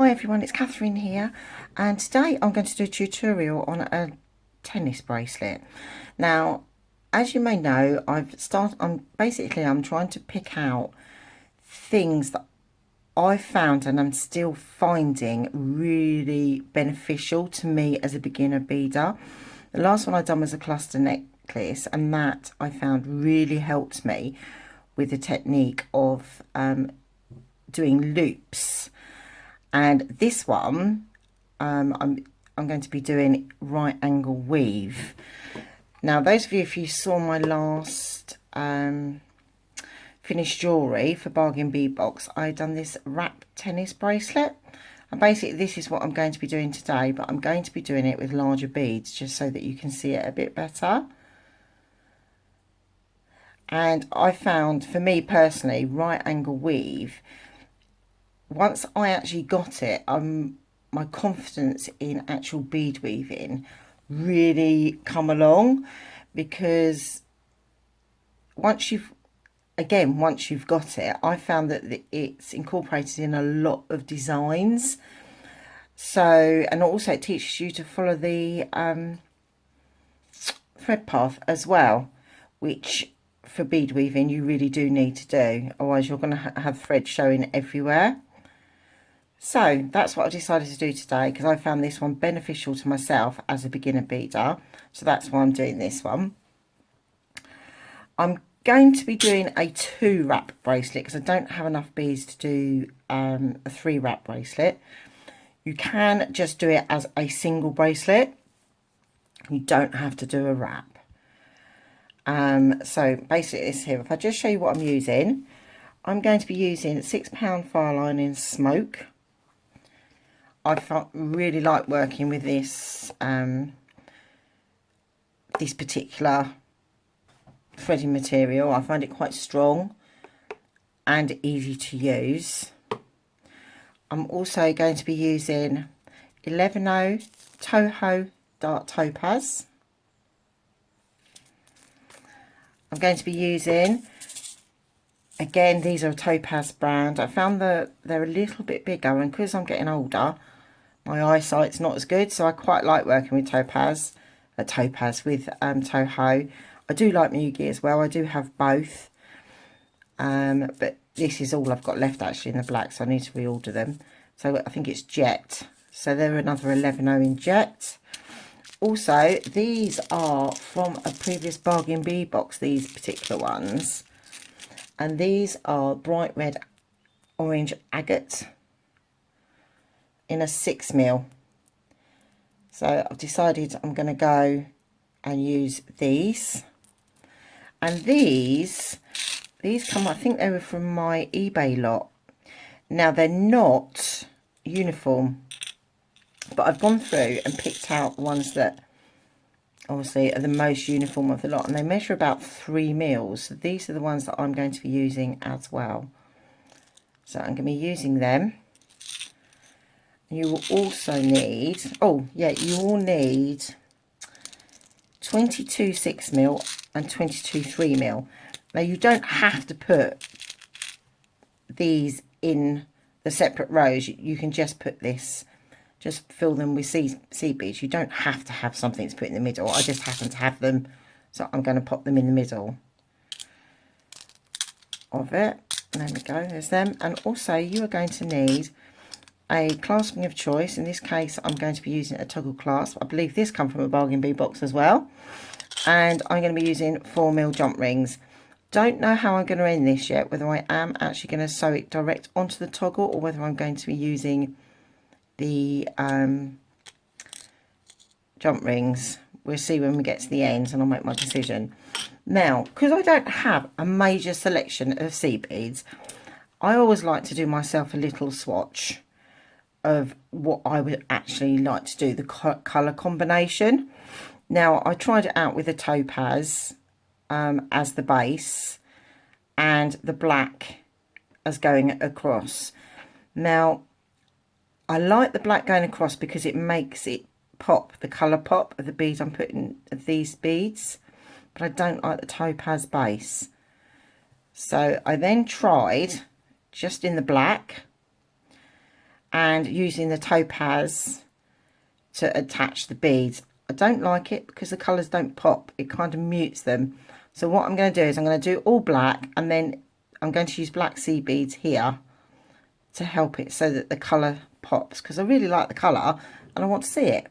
Hi everyone, it's Catherine here, and today I'm going to do a tutorial on a tennis bracelet. Now, as you may know, I'm trying to pick out things that I found and I'm still finding really beneficial to me as a beginner beader. The last one I done was a cluster necklace, and that I found really helped me with the technique of doing loops. And this one, I'm going to be doing right angle weave. Now, those of you, if you saw my last finished jewellery for Bargain Bead Box, I done this Wrap Tennis Bracelet. And basically this is what I'm going to be doing today, but I'm going to be doing it with larger beads just so that you can see it a bit better. And I found, for me personally, right angle weave, once I actually got it, my confidence in actual bead weaving really come along, because once you've got it, I found that it's incorporated in a lot of designs. So, and also it teaches you to follow the thread path as well, which for bead weaving you really do need to do, otherwise you're going to have thread showing everywhere. So that's what I decided to do today, because I found this one beneficial to myself as a beginner beader. So that's why I'm doing this one. I'm going to be doing a 2 wrap bracelet because I don't have enough beads to do a 3 wrap bracelet. You can just do it as a single bracelet. You don't have to do a wrap. So basically this here, if I just show you what I'm using, I'm going to be using £6 fire lining smoke. I really like working with this this particular threading material. I find it quite strong and easy to use. I'm also going to be using 11O Toho Dark Topaz. I'm going to be using, again, these are a Topaz brand. I found that they're a little bit bigger, and because I'm getting older, my eyesight's not as good, so I quite like working with Topaz with Toho. I do like Mugi as well. I do have both, but this is all I've got left actually in the black, so I need to reorder them. So I think it's Jet. So they're another 11O in Jet. Also, these are from a previous Bargain Bead Box, these particular ones, and these are bright red orange agate in a 6mm. So I've decided I'm going to go and use these. And these come, I think they were from my eBay lot. Now they're not uniform, but I've gone through and picked out the ones that obviously are the most uniform of the lot, and they measure about 3mm. So these are the ones that I'm going to be using as well. So I'm going to be using them. You will also need, you will need 22 6mm and 22 3mm. Now you don't have to put these in the separate rows. You can just put this, just fill them with seed beads. You don't have to have something to put in the middle. I just happen to have them, so I'm going to pop them in the middle of it. There we go, there's them. And also you are going to need a clasping of choice. In this case I'm going to be using a toggle clasp. I believe this comes from a Bargain Bead Box as well. And I'm going to be using 4mm jump rings. Don't know how I'm going to end this yet, whether I am actually going to sew it direct onto the toggle or whether I'm going to be using the jump rings. We'll see when we get to the end and I'll make my decision. Now, because I don't have a major selection of seed beads, I always like to do myself a little swatch of what I would actually like to do, the colour combination. Now, I tried it out with the topaz as the base and the black as going across. Now, I like the black going across because it makes it pop, the colour pop of the beads I'm putting, of these beads, but I don't like the topaz base. So I then tried just in the black, and using the topaz to attach the beads. I don't like it because the colours don't pop. It kind of mutes them. So what I'm going to do is I'm going to do all black, and then I'm going to use black seed beads here to help it so that the colour pops, because I really like the colour and I want to see it.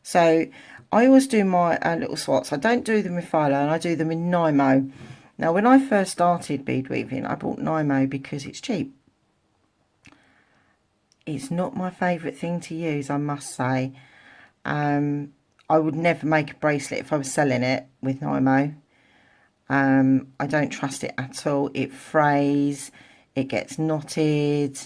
So I always do my little swats. I don't do them with phthalo, and I do them in Nymo. Now when I first started bead weaving, I bought Nymo because it's cheap. It's not my favourite thing to use, I must say. I would never make a bracelet if I was selling it with Nymo. I don't trust it at all. It frays, it gets knotted.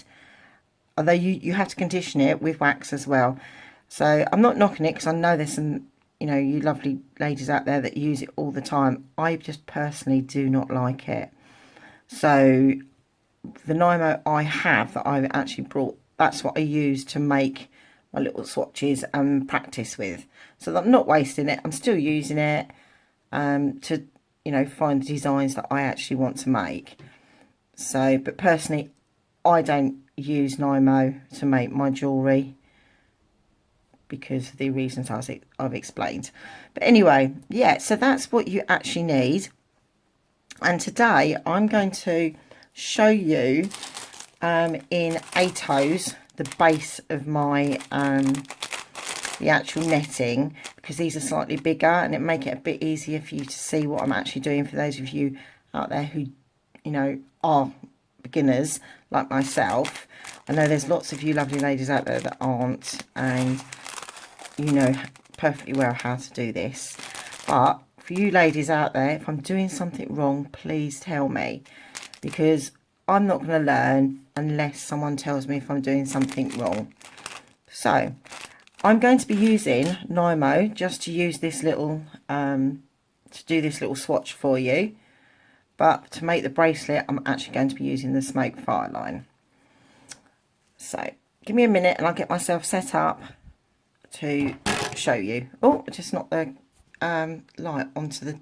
Although you have to condition it with wax as well. So I'm not knocking it, because I know there's some, you know, you lovely ladies out there that use it all the time. I just personally do not like it. So the Nymo I have that I've actually brought, that's what I use to make my little swatches and practice with. So that I'm not wasting it. I'm still using it to, you know, find designs that I actually want to make. So, but personally, I don't use Nymo to make my jewellery because of the reasons I've explained. But anyway, yeah, so that's what you actually need. And today I'm going to show you in ATOs the base of my the actual netting, because these are slightly bigger and it make it a bit easier for you to see what I'm actually doing, for those of you out there who, you know, are beginners like myself. I know there's lots of you lovely ladies out there that aren't, and you know perfectly well how to do this. But for you ladies out there, if I'm doing something wrong, please tell me, because I'm not going to learn unless someone tells me if I'm doing something wrong. So I'm going to be using Nymo just to use this little to do this little swatch for you. But to make the bracelet, I'm actually going to be using the smoke fire line. So give me a minute and I'll get myself set up to show you. Oh, just knocked the light onto the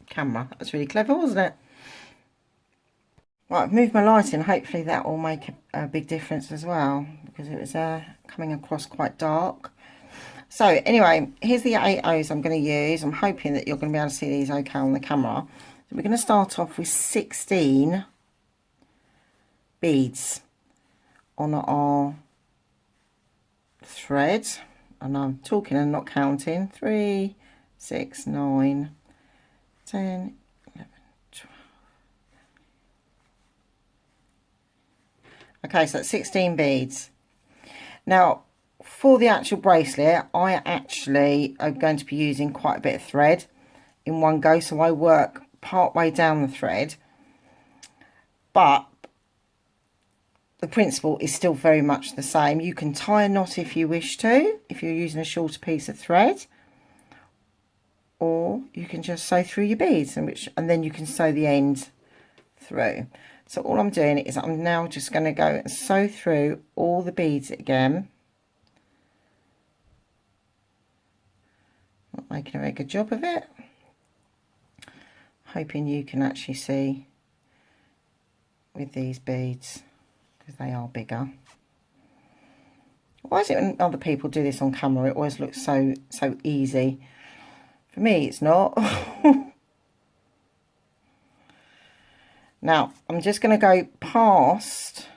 camera. That was really clever, wasn't it? Right, I've moved my light in. Hopefully that will make a big difference as well, because it was coming across quite dark. So anyway, here's the 8 O's I'm going to use. I'm hoping that you're going to be able to see these okay on the camera. So we're going to start off with 16 beads on our thread. And I'm talking and not counting. 3, 6, 9, 10, 11, 12. Okay, so that's 16 beads. Now, for the actual bracelet, I actually am going to be using quite a bit of thread in one go. So I work part way down the thread. But the principle is still very much the same. You can tie a knot if you wish to, if you're using a shorter piece of thread. Or you can just sew through your beads, and then you can sew the end through. So all I'm doing is I'm now just going to go and sew through all the beads again. Not making a very good job of it. Hoping you can actually see with these beads, because they are bigger. Why is it when other people do this on camera, it always looks so easy? For me, it's not. Now, I'm just going to go past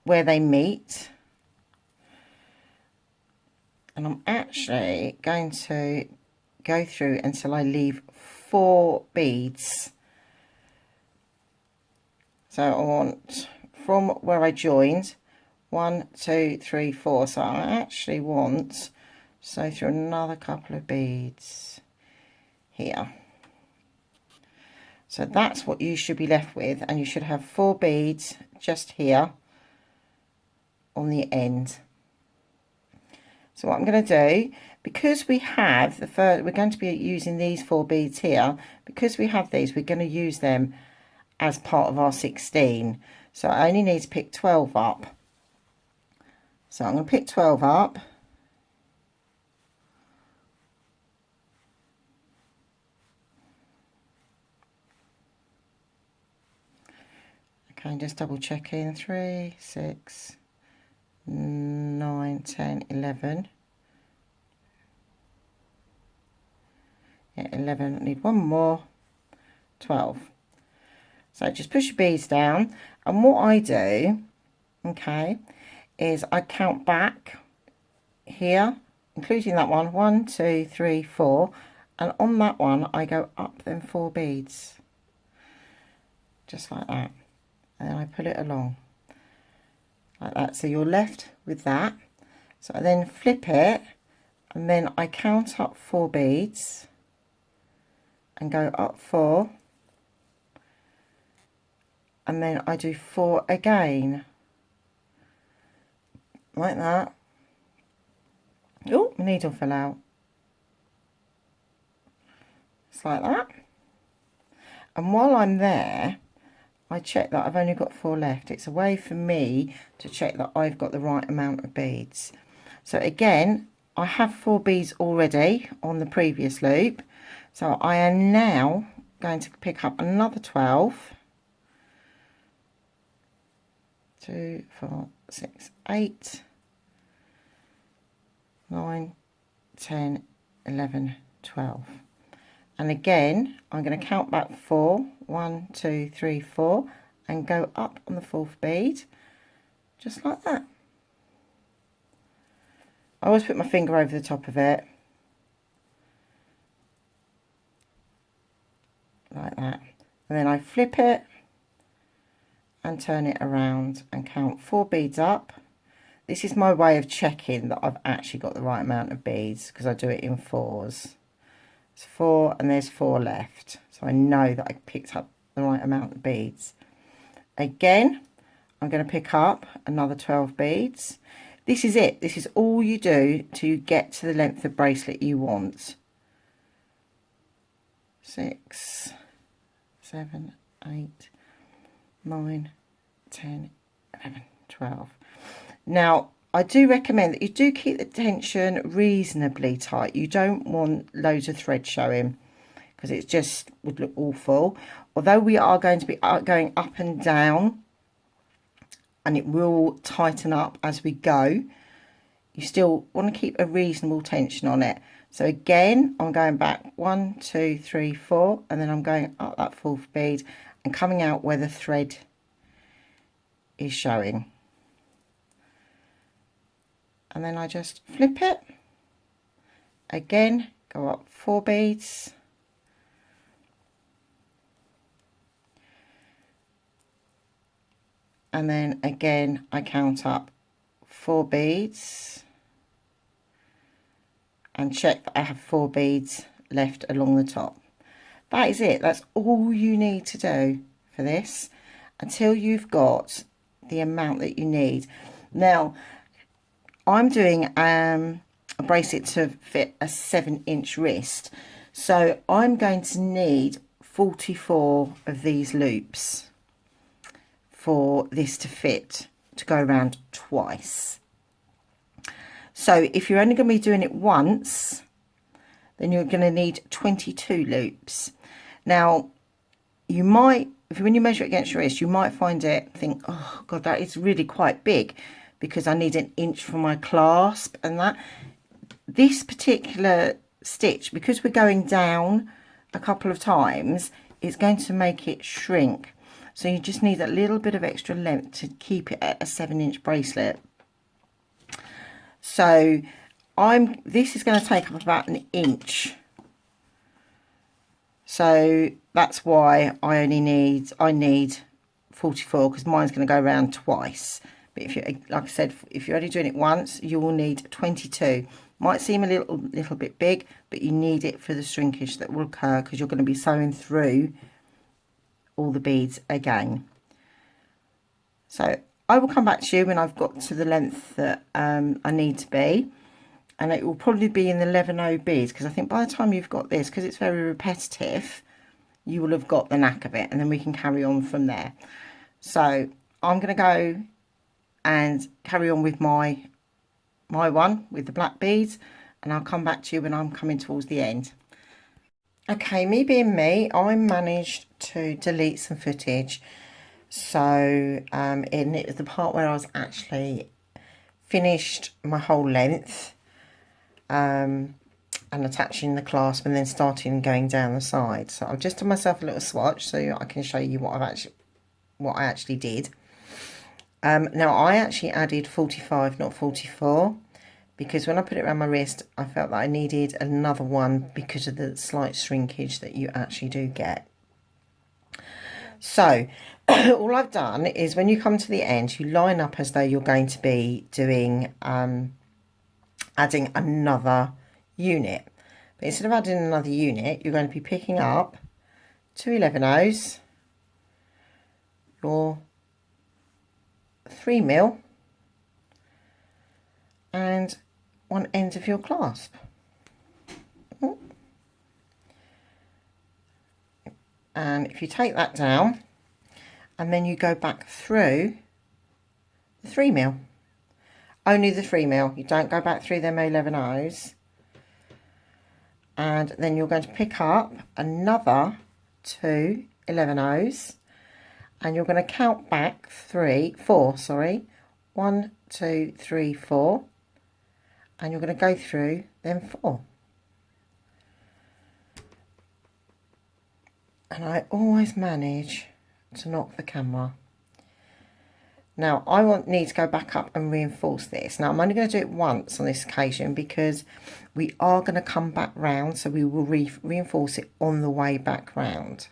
where they meet. And I'm actually going to go through until I leave 4 beads. So I want, from where I joined, 1, 2, 3, 4. So I actually want, sew through another couple of beads here. So that's what you should be left with, and you should have 4 beads just here on the end. So what I'm going to do, because we have the first, we're going to be using these 4 beads here. Because we have these, we're going to use them as part of our 16. So I only need to pick 12 up. So I'm going to pick 12 up. Okay, just double checking. 3, 6, 9, 10, 11. Yeah, 11. I need one more. 12. So just push your beads down, and what I do, okay, is I count back here, including that one, 1, 2, 3, 4, and on that one I go up them 4 beads, just like that, and then I pull it along like that. So you're left with that. So I then flip it, and then I count up 4 beads and go up 4, and then I do 4 again, like that. Oh, my needle fell out. It's like that. And while I'm there, I check that I've only got 4 left. It's a way for me to check that I've got the right amount of beads. So again, I have 4 beads already on the previous loop. So I am now going to pick up another 12. 2, 4, 6, 8, 9, 10, 11, 12. And again, I'm going to count back 4, 1, 2, 3, 4, and go up on the 4th bead, just like that. I always put my finger over the top of it, like that. And then I flip it and turn it around and count 4 beads up. This is my way of checking that I've actually got the right amount of beads, because I do it in 4s. It's 4 and there's 4 left, so I know that I picked up the right amount of beads. Again, I'm going to pick up another 12 beads. This is it. This is all you do to get to the length of bracelet you want. 6, 7, 8, 9, 10, 11, 12. Now, I do recommend that you do keep the tension reasonably tight. You don't want loads of thread showing, because it just would look awful. Although we are going to be going up and down, and it will tighten up as we go, you still want to keep a reasonable tension on it. So again, I'm going back 1, 2, 3, 4, and then I'm going up that 4th bead and coming out where the thread is showing. And then I just flip it. Again, go up 4 beads. And then again, I count up 4 beads and check that I have 4 beads left along the top. That is it. That's all you need to do for this until you've got the amount that you need. Now, I'm doing a bracelet to fit a 7-inch wrist, so I'm going to need 44 of these loops for this to fit, to go around twice. So if you're only going to be doing it once, then you're going to need 22 loops. Now, you might, when you measure it against your wrist, you might find it, think, oh God, that is really quite big, because I need an inch for my clasp and that. This particular stitch, because we're going down a couple of times, it's going to make it shrink. So you just need a little bit of extra length to keep it at a 7-inch bracelet. So this is going to take up about an inch. So that's why I need 44, because mine's going to go around twice. But if you, like I said, if you're only doing it once, you will need 22. Might seem a little bit big, but you need it for the shrinkage that will occur, because you're going to be sewing through all the beads again. So I will come back to you when I've got to the length that I need to be, and it will probably be in the 11.0 beads, because I think by the time you've got this, because it's very repetitive, you will have got the knack of it, and then we can carry on from there. So I'm going to go and carry on with my one with the black beads, and I'll come back to you when I'm coming towards the end. Okay, me being me, I managed to delete some footage So in it was the part where I was actually finished my whole length and attaching the clasp and then starting going down the side. So I've just done myself a little swatch so I can show you what I actually did. Now I actually added 45, not 44, because when I put it around my wrist I felt that I needed another one because of the slight shrinkage that you actually do get. So all I've done is when you come to the end, you line up as though you're going to be doing adding another unit. But instead of adding another unit, you're going to be picking up 2 11/0s, your 3mm, and one end of your clasp. And if you take that down and then you go back through the 3mm, only the 3mm, you don't go back through them 11/0s, and then you're going to pick up another 2 11/0s and you're going to count back 4, 1 2 3 4, and you're going to go through them 4. And I always manage to knock the camera. Now I need to go back up and reinforce this. Now I'm only going to do it once on this occasion because we are going to come back round, so we will reinforce it on the way back round.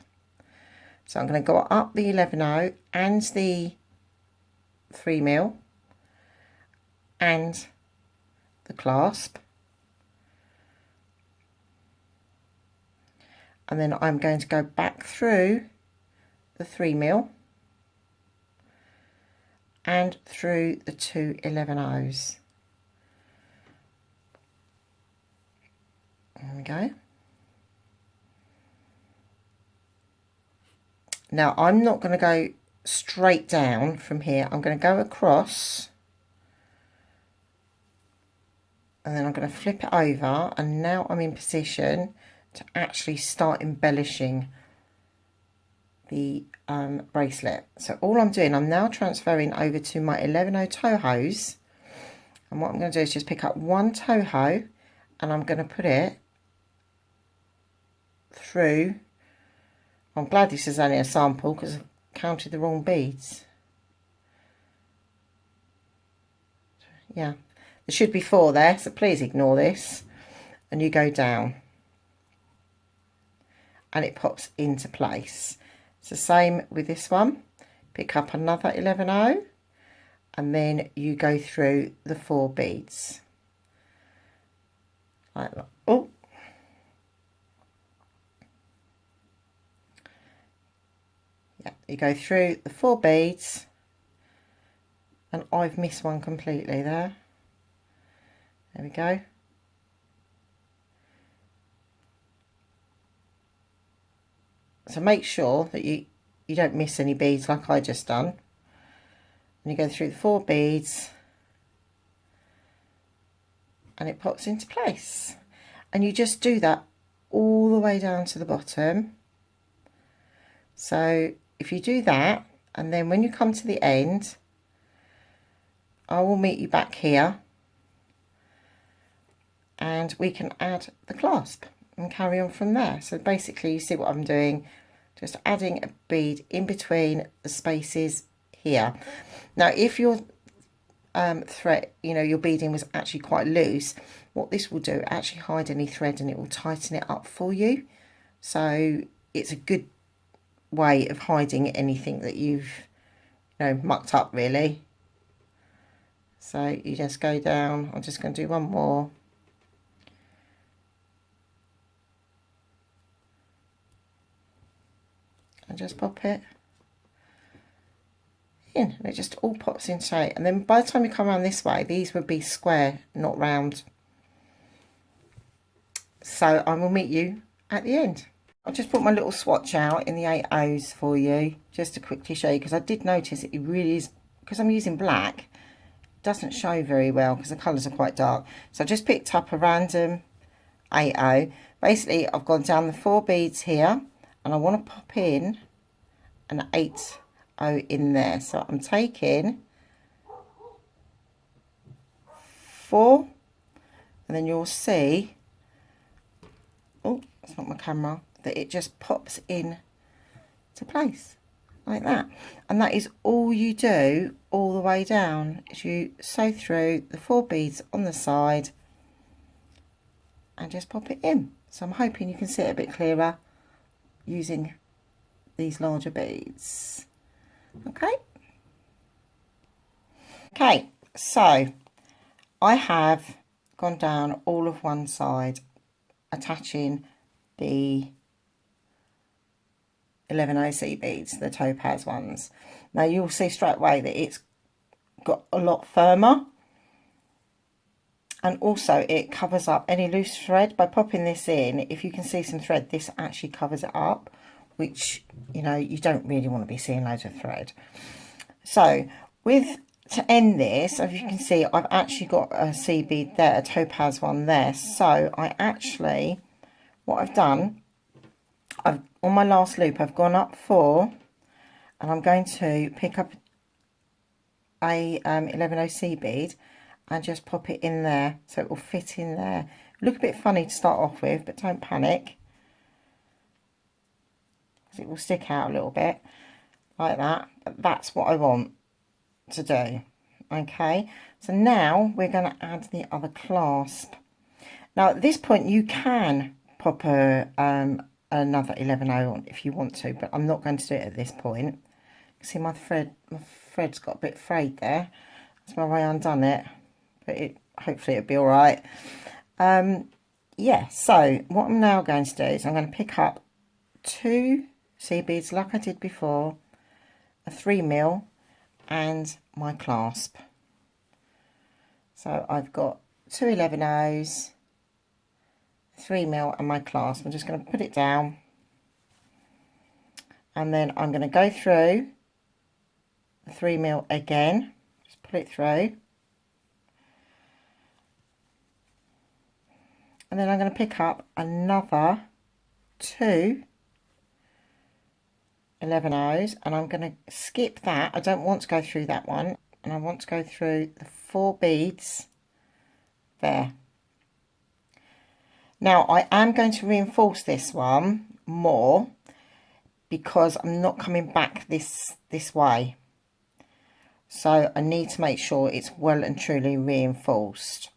So I'm going to go up the 11/0 and the 3mm and the clasp, and then I'm going to go back through the 3mm and through the 2 11/0s. There we go. Now I'm not going to go straight down from here. I'm going to go across and then I'm going to flip it over, and now I'm in position to actually start embellishing the bracelet. So all I'm doing, I'm now transferring over to my 11/0 toe hose, and what I'm going to do is just pick up one toe hoe and I'm going to put it through. I'm glad this is only a sample because I've counted the wrong beads. Yeah, there should be 4 there, so please ignore this. And you go down and it pops into place. It's the same with this one. Pick up another 11/0 and then you go through the 4 beads like that. Oh, yeah, you go through the 4 beads, and I've missed one completely there. There we go. So make sure that you don't miss any beads like I just done. And you go through the 4 beads and it pops into place. And you just do that all the way down to the bottom. So if you do that, and then when you come to the end, I will meet you back here and we can add the clasp and carry on from there. So basically you see what I'm doing, just adding a bead in between the spaces here. Now if your thread, your beading was actually quite loose, what this will do, actually hide any thread and it will tighten it up for you. So it's a good way of hiding anything that you've mucked up really. So you just go down. I'm just going to do one more. And just pop it in, and it just all pops in straight. And then by the time you come around this way, these would be square, not round. So I will meet you at the end. I'll just put my little swatch out in the 8/0s for you, just to quickly show you, because I did notice it really is, because I'm using black, it doesn't show very well because the colours are quite dark. So I just picked up a random 8/0. Basically I've gone down the 4 beads here, and I want to pop in an 8 in there. So I'm taking 4, and then you'll see, oh, that's not my camera, that it just pops in to place like that. And that is all you do all the way down, is you sew through the 4 beads on the side and just pop it in. So I'm hoping you can see it a bit clearer using these larger beads. Okay, so I have gone down all of one side, attaching the 11 OC beads, the topaz ones. Now you'll see straight away that it's got a lot firmer, and also it covers up any loose thread. By popping this in, if you can see some thread, this actually covers it up, which, you know, you don't really want to be seeing loads of thread. So to end this, as you can see, I've actually got a C bead there, a topaz one there. So I actually, what I've done, on my last loop, I've gone up 4, and I'm going to pick up a 11 OC bead and just pop it in there, so it will fit in there. Look a bit funny to start off with, but don't panic, because it will stick out a little bit like that. But that's what I want to do. Okay, so now we're going to add the other clasp. Now at this point you can pop another 11 on if you want to, but I'm not going to do it at this point. See, my thread's got a bit frayed there. That's why I undone it, but hopefully it'll be all right. Yeah, so what I'm now going to do is I'm going to pick up 2 C beads like I did before, a 3mm, and my clasp. So I've got 2 11-0s, 3mm, and my clasp. I'm just going to put it down, and then I'm going to go through the 3mm again, just put it through, and then I'm going to pick up another 2 11-0s, and I'm going to skip that. I don't want to go through that one, and I want to go through the 4 beads there. Now I am going to reinforce this one more, because I'm not coming back this way, so I need to make sure it's well and truly reinforced.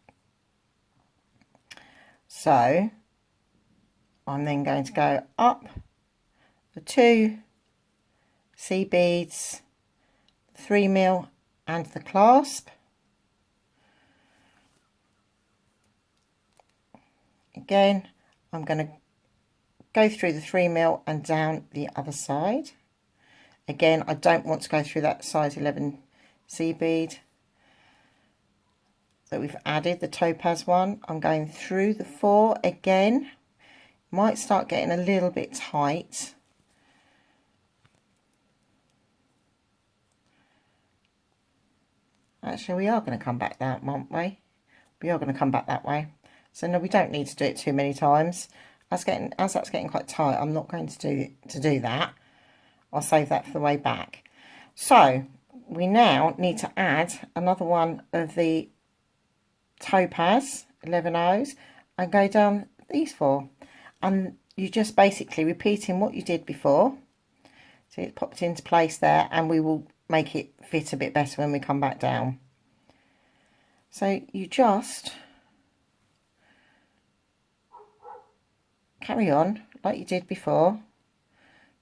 So I'm then going to go up the 2 C beads, 3mm, and the clasp. Again, I'm going to go through the 3mm and down the other side. Again, I don't want to go through that size 11 C bead that we've added, the topaz one. I'm going through the 4 again. Might start getting a little bit tight. Actually, we are going to come back that, aren't we? We are going to come back that way. So no, we don't need to do it too many times. As that's getting quite tight, I'm not going to do that. I'll save that for the way back. So we now need to add another one of the topaz 11-0s and go down these 4, and you just basically repeating what you did before. So it popped into place there, and we will make it fit a bit better when we come back down. So you just carry on like you did before,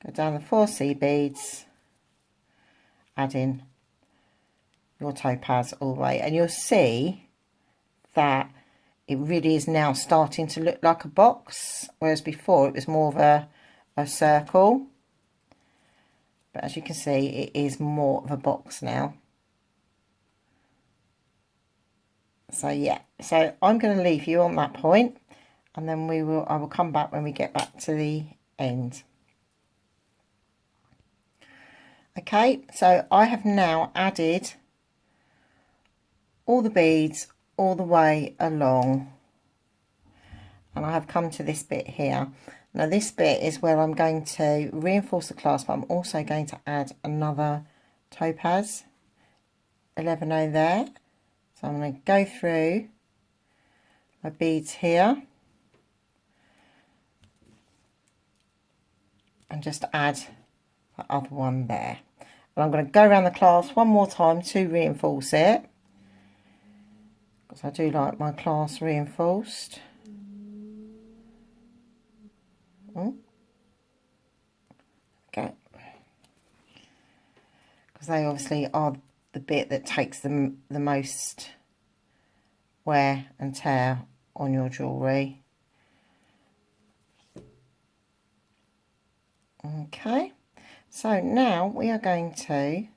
go down the 4 C beads, add in your topaz all the way, and you'll see that it really is now starting to look like a box, whereas before it was more of a circle. But as you can see, it is more of a box now. So yeah, so I'm going to leave you on that point, and then I will come back when we get back to the end. Okay, so I have now added all the beads all the way along, and I have come to this bit here. Now this bit is where I'm going to reinforce the clasp, but I'm also going to add another topaz, 11O there. So I'm going to go through my beads here and just add the other one there. And I'm going to go around the clasp one more time to reinforce it, because I do like my clasp reinforced. Okay, because they obviously are the bit that takes them the most wear and tear on your jewellery. Okay, so now we are going to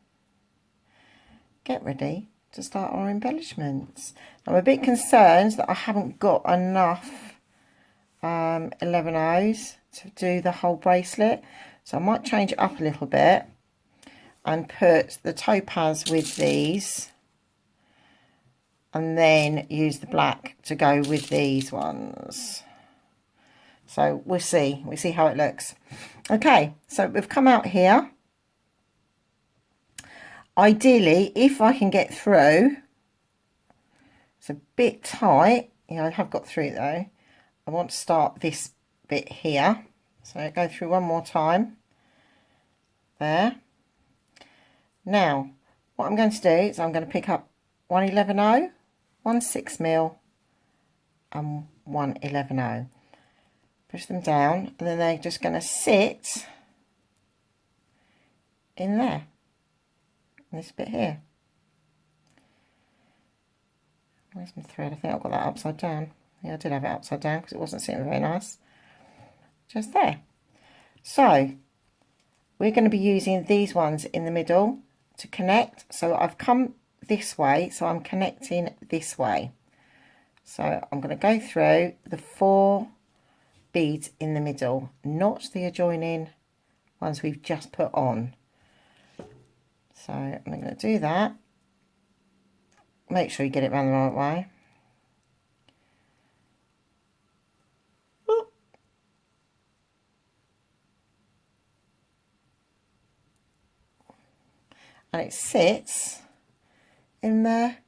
get ready to start our embellishments. I'm a bit concerned that I haven't got enough 11Os to do the whole bracelet, so I might change it up a little bit and put the topaz with these, and then use the black to go with these ones. So we'll see how it looks. Okay, so we've come out here. Ideally, if I can get through, it's a bit tight. Yeah, I have got through though. I want to start this bit here. So go through one more time. There. Now, what I'm going to do is I'm going to pick up 111O, 16mm and 111O. Push them down, and then they're just going to sit in there, in this bit here. Where's my thread? I think I've got that upside down. Yeah, I did have it upside down because it wasn't sitting very nice. Just there. So we're going to be using these ones in the middle to connect. So I've come this way, so I'm connecting this way. So I'm going to go through the 4 beads in the middle, not the adjoining ones we've just put on. So I'm going to do that. Make sure you get it around the right way. And it sits in there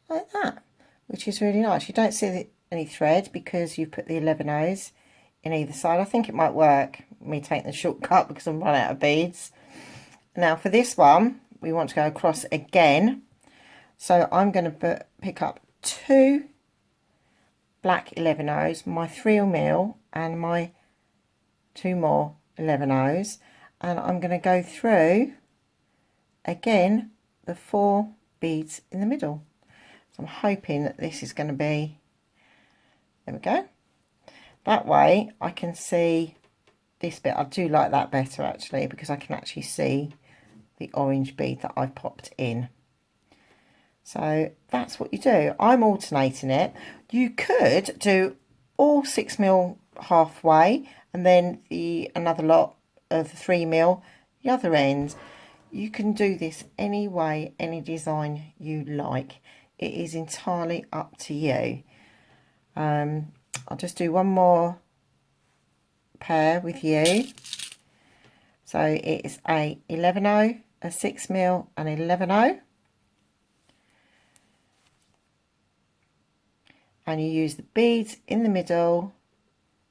like that, which is really nice. You don't see any thread because you've put the 11Os in either side. I think it might work, me taking the shortcut because I'm running out of beads. Now for this one, we want to go across again. So I'm going to pick up 2 black 11Os, my 3mm and my 2 more 11Os. And I'm going to go through again the 4 beads in the middle. So I'm hoping that this is going to be, there we go. That way I can see this bit. I do like that better actually, because I can actually see the orange bead that I've popped in. So that's what you do. I'm alternating it. You could do all 6mm halfway and then another lot of 3mm the other end. You can do this any way, any design you like. It is entirely up to you. I'll just do one more pair with you. So it is a 11O, a 6mm and 11O. And you use the beads in the middle,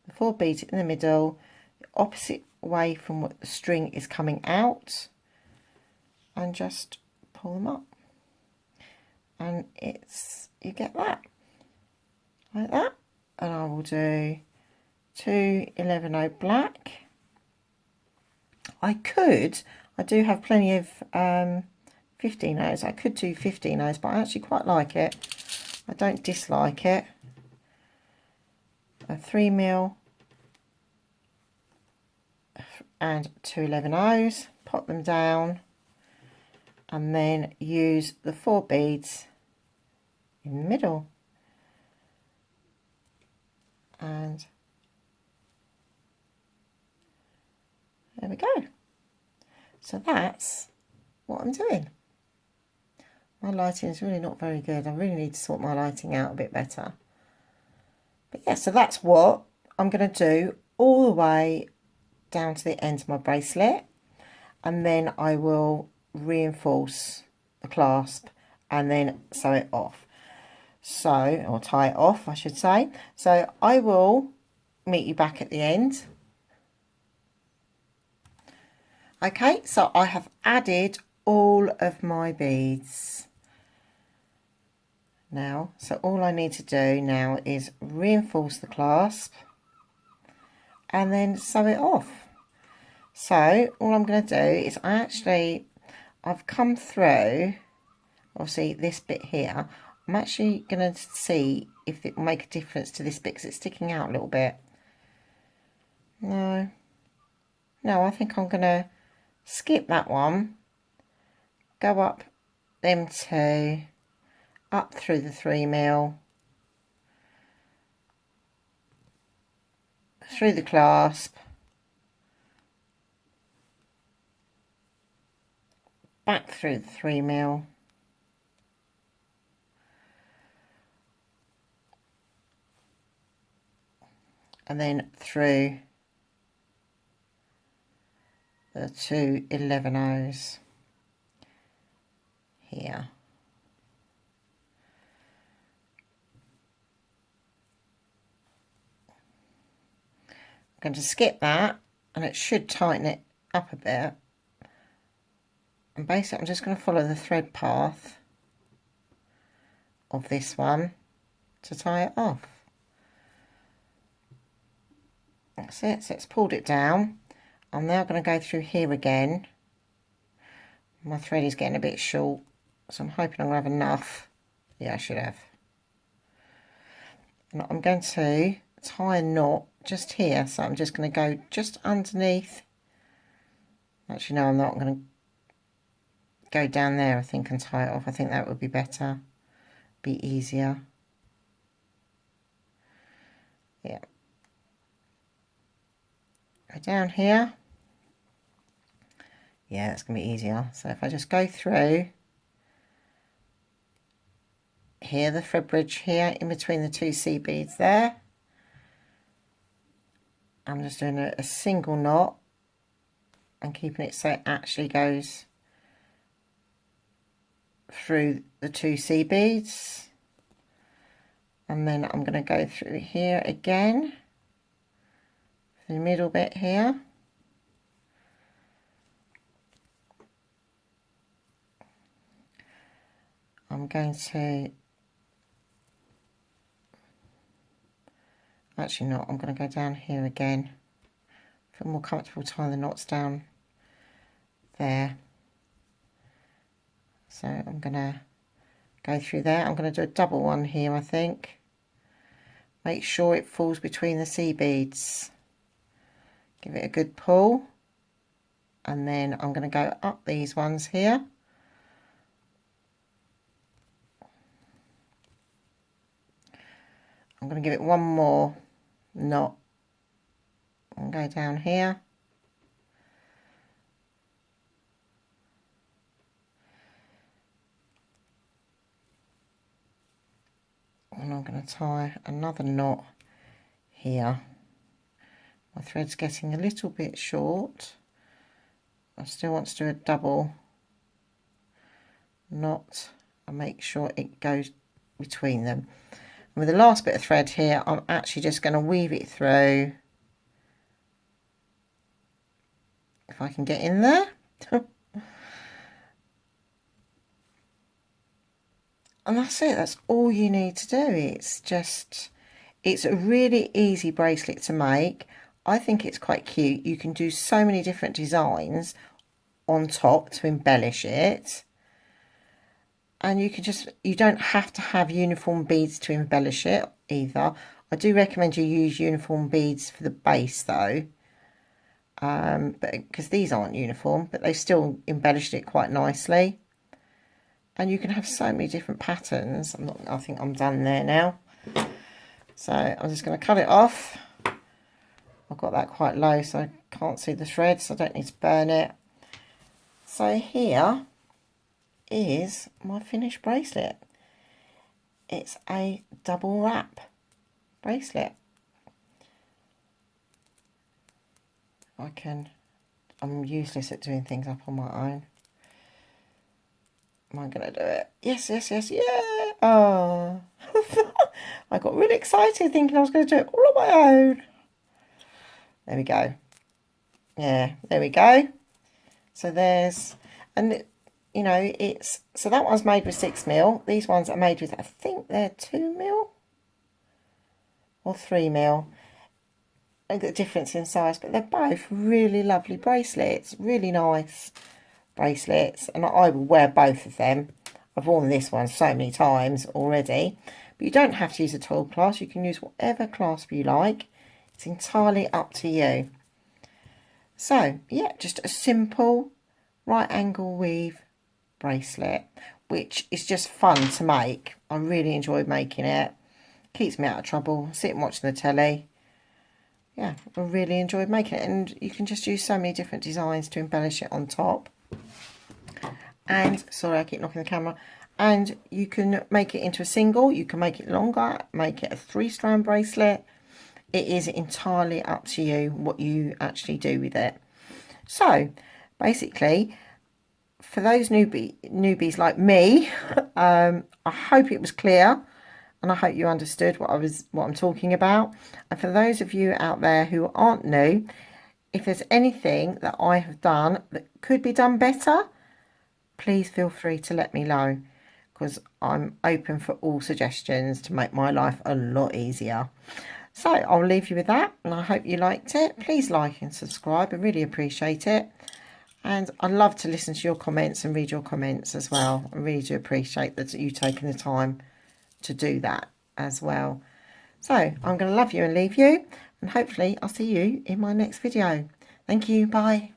the 4 beads in the middle, the opposite way from what the string is coming out, and just pull them up. And you get that, like that. And I will do 2 11O black. I do have plenty of 15Os. I could do 15Os, but I actually quite like it. I don't dislike it. A 3mm and 2 11Os, pop them down, and then use the 4 beads in the middle. And there we go. So that's what I'm doing. My lighting is really not very good. I really need to sort my lighting out a bit better. But yeah, so that's what I'm going to do all the way down to the end of my bracelet. And then I will reinforce the clasp and then sew it off. So, or tie it off, I should say. So I will meet you back at the end. Okay, so I have added all of my beads now. So all I need to do now is reinforce the clasp and then sew it off. So all I'm going to do is I've come through, obviously this bit here. I'm actually going to see if it will make a difference to this bit because it's sticking out a little bit. No, I think I'm going to skip that one, go up them two, up through the 3mm, through the clasp, back through the 3mm, and then through the 2 11/0s here. I'm going to skip that and it should tighten it up a bit. And basically I'm just going to follow the thread path of this one to tie it off. That's it, so it's pulled it down. I'm now going to go through here again. My thread is getting a bit short, so I'm hoping I'm going to have enough. Yeah, I should have. And I'm going to tie a knot just here, so I'm just going to go just underneath. Actually, no, I'm not. I'm going to go down there, I think, and tie it off. I think that would be better, be easier. Yeah. Go down here. Yeah, it's going to be easier. So if I just go through here, the thread bridge here, in between the two C beads there, I'm just doing a single knot and keeping it so it actually goes through the two C beads. And then I'm going to go through here again, the middle bit here. I'm going to, actually not, I'm going to go down here again. Feel more comfortable tying the knots down there. So I'm going to go through there. I'm going to do a double one here, I think. Make sure it falls between the C beads. Give it a good pull. And then I'm going to go up these ones here. I'm going to give it one more knot and go down here. And I'm going to tie another knot here. My thread's getting a little bit short. I still want to do a double knot and make sure it goes between them. And with the last bit of thread here, I'm actually just going to weave it through. If I can get in there. And that's it, that's all you need to do. It's a really easy bracelet to make. I think it's quite cute. You can do so many different designs on top to embellish it. And you don't have to have uniform beads to embellish it either. I do recommend you use uniform beads for the base though. But because these aren't uniform, but they still embellished it quite nicely. And you can have so many different patterns. I think I'm done there now. So I'm just going to cut it off. I've got that quite low so I can't see the thread, so I don't need to burn it. So here is my finished bracelet. It's a double wrap bracelet. I'm useless at doing things up on my own. Am I going to do it? Yes, yes, yes, yeah. Oh, I got really excited thinking I was going to do it all on my own. There we go. Yeah, there we go. So there's, and you know, it's, so that one's made with 6mm. These ones are made with, I think they're 2mm or 3mm. I get a difference in size, but they're both really lovely bracelets, really nice bracelets, and I will wear both of them. I've worn this one so many times already, but you don't have to use a tall clasp. You can use whatever clasp you like. It's entirely up to you. So yeah, just a simple right angle weave bracelet, which is just fun to make. I really enjoyed making it. Keeps me out of trouble, sitting watching the telly. Yeah, I really enjoyed making it, and you can just use so many different designs to embellish it on top. And sorry, I keep knocking the camera. And you can make it into a single, you can make it longer, make it a 3-strand bracelet. It is entirely up to you what you actually do with it. So basically, for those newbies like me, I hope it was clear, and I hope you understood what I'm talking about. And for those of you out there who aren't new, if there's anything that I have done that could be done better, please feel free to let me know, because I'm open for all suggestions to make my life a lot easier. So I'll leave you with that, and I hope you liked it. Please like and subscribe. I really appreciate it. And I love to listen to your comments and read your comments as well. I really do appreciate that you taking the time to do that as well. So I'm going to love you and leave you, and hopefully I'll see you in my next video. Thank you. Bye.